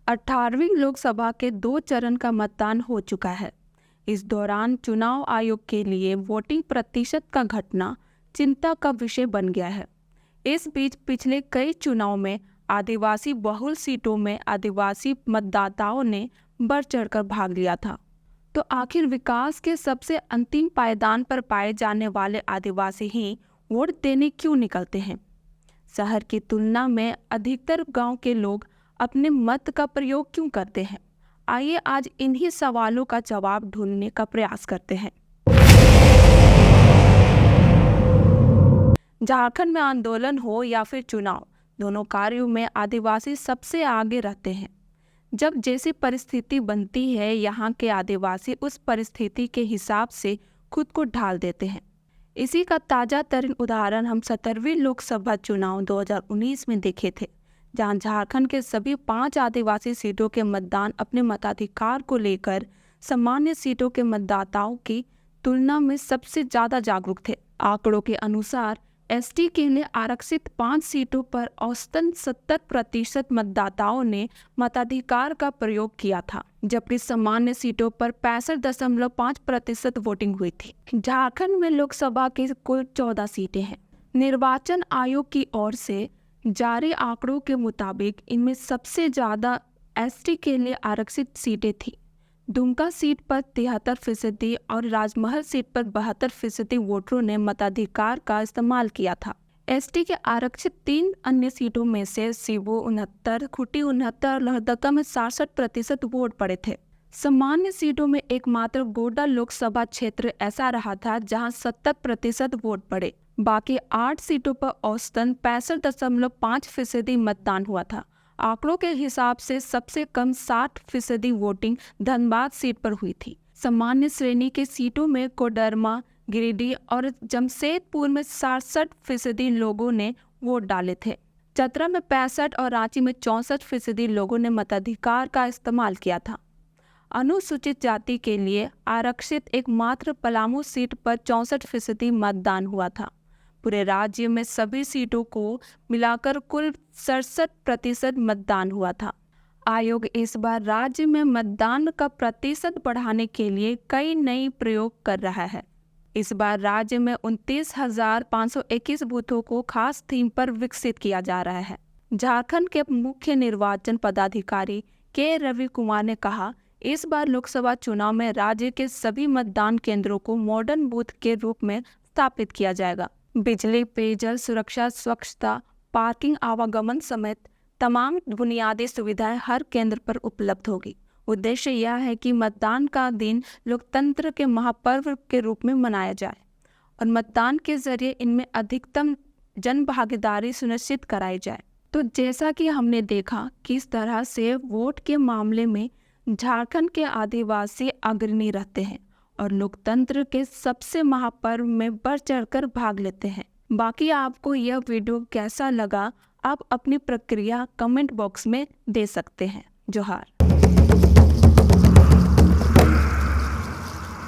18वीं लोकसभा के 2 चरण का मतदान हो चुका है। इस दौरान चुनाव आयोग के लिए वोटिंग प्रतिशत का घटना चिंता का विषय बन गया है। इस बीच पिछले कई चुनाव में आदिवासी बहुल सीटों में आदिवासी मतदाताओं ने बढ़ चढ़कर भाग लिया था। तो आखिर विकास के सबसे अंतिम पायदान पर पाए जाने वाले आदिवासी ही वोट देने क्यों निकलते हैं? शहर की तुलना में अधिकतर गांव के लोग अपने मत का प्रयोग क्यों करते हैं? आइए आज इन्हीं सवालों का जवाब ढूंढने का प्रयास करते हैं। झारखंड में आंदोलन हो या फिर चुनाव, दोनों कार्यों में आदिवासी सबसे आगे रहते हैं। जब जैसी परिस्थिति बनती है, यहाँ के आदिवासी उस परिस्थिति के हिसाब से खुद को ढाल देते हैं। इसी का ताज़ा तरीन उदाहरण हम 17वीं लोकसभा चुनाव 2019 में देखे थे, जहां झारखंड के सभी 5 आदिवासी सीटों के मतदान अपने मताधिकार को लेकर सामान्य सीटों के मतदाताओं की तुलना में सबसे ज़्यादा जागरूक थे। आंकड़ों के अनुसार एसटी के लिए आरक्षित 5 सीटों पर औसतन 70% मतदाताओं ने मताधिकार का प्रयोग किया था, जबकि सामान्य सीटों पर 65.5% वोटिंग हुई थी। झारखंड में लोकसभा की कुल 14 सीटें हैं। निर्वाचन आयोग की ओर से जारी आंकड़ों के मुताबिक इनमें सबसे ज़्यादा एसटी के लिए आरक्षित सीटें थी। दुमका सीट पर 73% और राजमहल सीट पर 72% वोटरों ने मताधिकार का इस्तेमाल किया था। एसटी के आरक्षित 3 अन्य सीटों में से सीबो 69, खूंटी 69 और लोहरदगा में 66% वोट पड़े थे। सामान्य सीटों में एकमात्र गोड्डा लोकसभा क्षेत्र ऐसा रहा था जहां 70% वोट पड़े। बाकी 8 सीटों पर औसतन 65.5% मतदान हुआ था। आंकड़ों के हिसाब से सबसे कम 60% वोटिंग धनबाद सीट पर हुई थी। सामान्य श्रेणी के सीटों में कोडरमा, गिरिडीह और जमशेदपुर में 67% लोगों ने वोट डाले थे। चतरा में 65 और रांची में 64% लोगों ने मताधिकार का इस्तेमाल किया था। अनुसूचित जाति के लिए आरक्षित एकमात्र पलामू सीट पर 64% मतदान हुआ था। पूरे राज्य में सभी सीटों को मिलाकर कुल 67% मतदान हुआ था। आयोग इस बार राज्य में मतदान का प्रतिशत बढ़ाने के लिए कई नए प्रयोग कर रहा है। इस बार राज्य में 29,521 बूथों को खास थीम पर विकसित किया जा रहा है। झारखंड के मुख्य निर्वाचन पदाधिकारी के रवि कुमार ने कहा, इस बार लोकसभा चुनाव में राज्य के सभी मतदान केंद्रों को मॉडर्न बूथ के रूप में स्थापित किया जाएगा। बिजली, पेयजल, सुरक्षा, स्वच्छता, पार्किंग, आवागमन समेत तमाम बुनियादी सुविधाएं हर केंद्र पर उपलब्ध होगी। उद्देश्य यह है कि मतदान का दिन लोकतंत्र के महापर्व के रूप में मनाया जाए और मतदान के जरिए इनमें अधिकतम जन भागीदारी सुनिश्चित कराई जाए। तो जैसा कि हमने देखा किस तरह से वोट के मामले में झारखंड के आदिवासी अग्रणी रहते हैं और लोकतंत्र के सबसे महापर्व में बढ़ चढ़कर भाग लेते हैं। बाकी आपको यह वीडियो कैसा लगा, आप अपनी प्रतिक्रिया कमेंट बॉक्स में दे सकते हैं। जोहार।